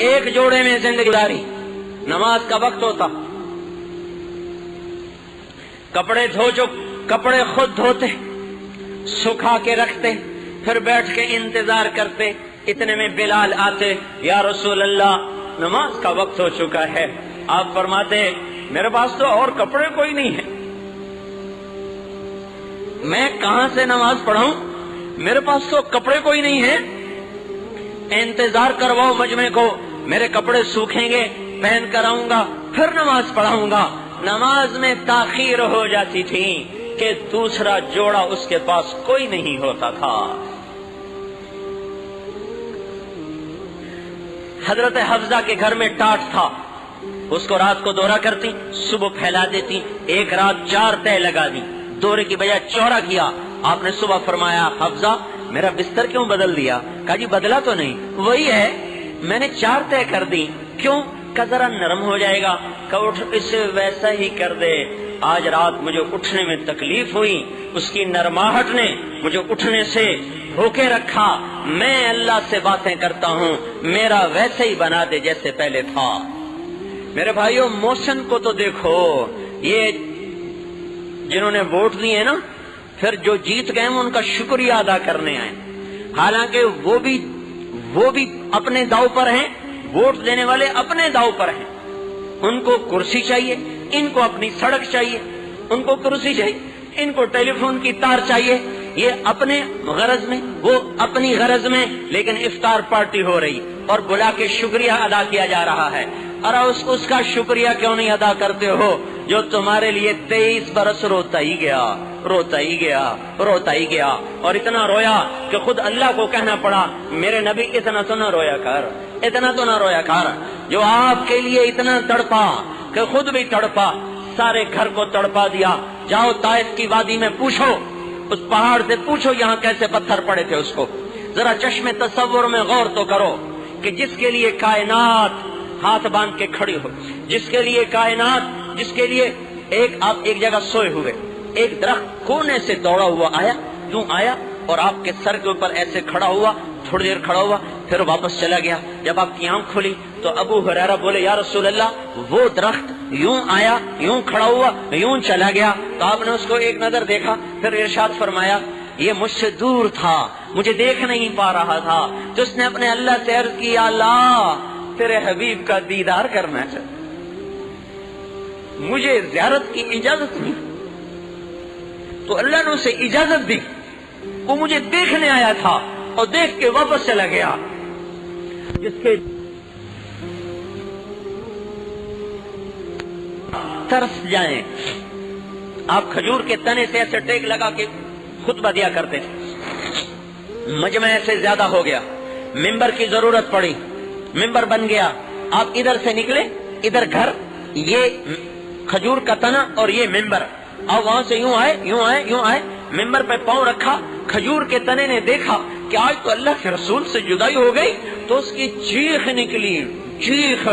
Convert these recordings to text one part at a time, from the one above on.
ایک جوڑے میں زندگی گزاری، نماز کا وقت ہوتا، کپڑے کپڑے خود دھوتے، سکھا کے رکھتے، پھر بیٹھ کے انتظار کرتے، اتنے میں بلال آتے، یا رسول اللہ نماز کا وقت ہو چکا ہے۔ آپ فرماتے میرے پاس تو اور کپڑے کوئی نہیں ہے، میں کہاں سے نماز پڑھاؤں، میرے پاس تو کپڑے کوئی نہیں ہے، انتظار کرواؤ مجمع کو، میرے کپڑے سوکھیں گے، پہن کر آؤں گا، پھر نماز پڑھاؤں گا۔ نماز میں تاخیر ہو جاتی تھی کہ دوسرا جوڑا اس کے پاس کوئی نہیں ہوتا تھا۔ حضرت حفصہ کے گھر میں ٹاٹ تھا، اس کو رات کو دورہ کرتی، صبح پھیلا دیتی، ایک رات 4 تہ لگا دی، دورے کی بجائے چورا کیا۔ آپ نے صبح فرمایا حفصہ میرا بستر کیوں بدل دیا؟ کہا جی بدلا تو نہیں، وہی ہے، میں نے 4 تہ کر دی، کیوں؟ کہ ذرا نرم ہو جائے گا، کہ اٹھ اسے ویسا ہی کر دے۔ آج رات مجھے اٹھنے میں تکلیف ہوئی، اس کی نرماہٹ نے مجھے اٹھنے سے روکے رکھا، میں اللہ سے باتیں کرتا ہوں، میرا ویسے ہی بنا دے جیسے پہلے تھا۔ میرے بھائیوں موشن کو تو دیکھو، یہ جنہوں نے ووٹ دیے نا، پھر جو جیت گئے ان کا شکریہ ادا کرنے آئے، حالانکہ وہ بھی اپنے داؤ پر ہیں، ووٹ دینے والے اپنے داؤ پر ہیں، ان کو کرسی چاہیے، ان کو اپنی سڑک چاہیے، ان کو کرسی چاہیے، ان کو ٹیلی فون کی تار چاہیے، یہ اپنے غرض میں، وہ اپنی غرض میں، لیکن افطار پارٹی ہو رہی اور بلا کے شکریہ ادا کیا جا رہا ہے۔ اور اس کا شکریہ کیوں نہیں ادا کرتے ہو جو تمہارے لیے 23 برس روتا ہی گیا اور اتنا رویا کہ خود اللہ کو کہنا پڑا میرے نبی اتنا تو نہ رویا کر، جو آپ کے لیے اتنا تڑپا کہ خود بھی تڑپا، سارے گھر کو تڑپا دیا۔ جاؤ طائف کی وادی میں پوچھو، اس پہاڑ سے پوچھو یہاں کیسے پتھر پڑے تھے، اس کو ذرا چشم تصور میں غور تو کرو کہ جس کے لیے کائنات ہاتھ باندھ کے کھڑی ہو، جس کے لیے آپ ایک جگہ سوئے ہوئے، ایک درخت کونے سے دوڑا ہوا آیا اور آپ کے سر کے اوپر ایسے کھڑا ہوا، تھوڑی دیر کھڑا ہوا، پھر واپس چلا گیا۔ جب آپ کی آنکھ کھلی تو ابو ہریرہ بولے یا رسول اللہ وہ درخت یوں آیا، یوں کھڑا ہوا، یوں چلا گیا۔ تو آپ نے اس کو ایک نظر دیکھا، پھر ارشاد فرمایا یہ مجھ سے دور تھا، مجھے دیکھ نہیں پا رہا تھا، تو اس نے اپنے اللہ سے عرض کیا اللہ تیرے حبیب کا دیدار کرنا چاہتا، مجھے زیارت کی اجازت نہیں، تو اللہ نے اسے اجازت دی، وہ مجھے دیکھنے آیا تھا اور دیکھ کے واپس چلا گیا۔ جس کے ترس جائیں، آپ کھجور کے تنے سے ایسے ٹیک لگا کے خطبہ دیا کرتے تھے، مجمع ایسے زیادہ ہو گیا، ممبر کی ضرورت پڑی، ممبر بن گیا، آپ ادھر سے نکلے، ادھر گھر، یہ کھجور کا تنا اور یہ ممبر، اور وہاں سے یوں آئے، ممبر پہ پاؤں رکھا، کھجور کے تنے نے دیکھا کہ آج تو اللہ کے رسول سے جدائی ہو گئی، تو اس کی چیخ نکلی، چیخ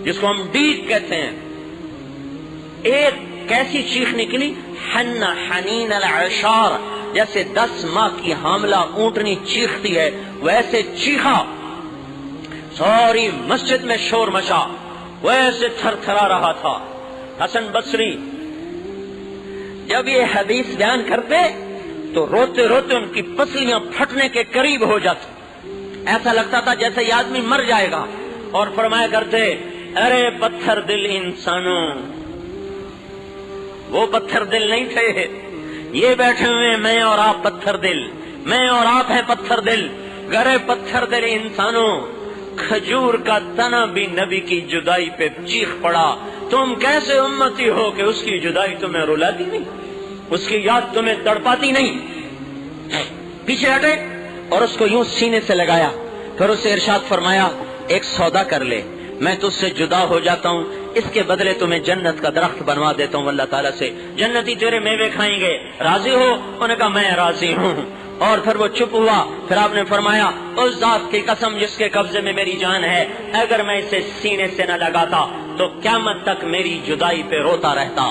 جس کو ہم ڈیک کہتے ہیں، ایک کیسی چیخ نکلی، حن حنین العشار، جیسے 10 ماہ کی حاملہ اونٹنی چیختی ہے ویسے چیخا، ساری مسجد میں شور مچا، ویسے تھر تھرا رہا تھا۔ حسن بصری جب یہ حدیث بیان کرتے تو روتے روتے ان کی پسلیاں پھٹنے کے قریب ہو جاتی، ایسا لگتا تھا جیسے یہ آدمی مر جائے گا، اور فرمایا کرتے ارے پتھر دل انسانوں، وہ پتھر دل نہیں تھے، یہ بیٹھے ہوئے میں اور آپ پتھر دل، میں اور آپ ہیں پتھر دل، گرے پتھر دل انسانوں، کھجور کا تنا بھی نبی کی جدائی پہ چیخ پڑا، تم کیسے امتی ہو کہ اس کی جدائی تمہیں رلاتی نہیں، اس کی یاد تمہیں تڑپاتی نہیں۔ پیچھے ہٹے اور اس کو یوں سینے سے لگایا، پھر اسے ارشاد فرمایا ایک سودا کر لے، میں تجھ سے جدا ہو جاتا ہوں، اس کے بدلے تمہیں جنت کا درخت بنوا دیتا ہوں اللہ تعالیٰ سے، جنتی تیرے میوے کھائیں گے، راضی ہو؟ انہوں نے کہا میں راضی ہوں۔ اور پھر وہ چپ ہوا، پھر آپ نے فرمایا اس ذات کی قسم جس کے قبضے میں میری جان ہے، اگر میں اسے سینے سے نہ لگاتا تو قیامت تک میری جدائی پہ روتا رہتا۔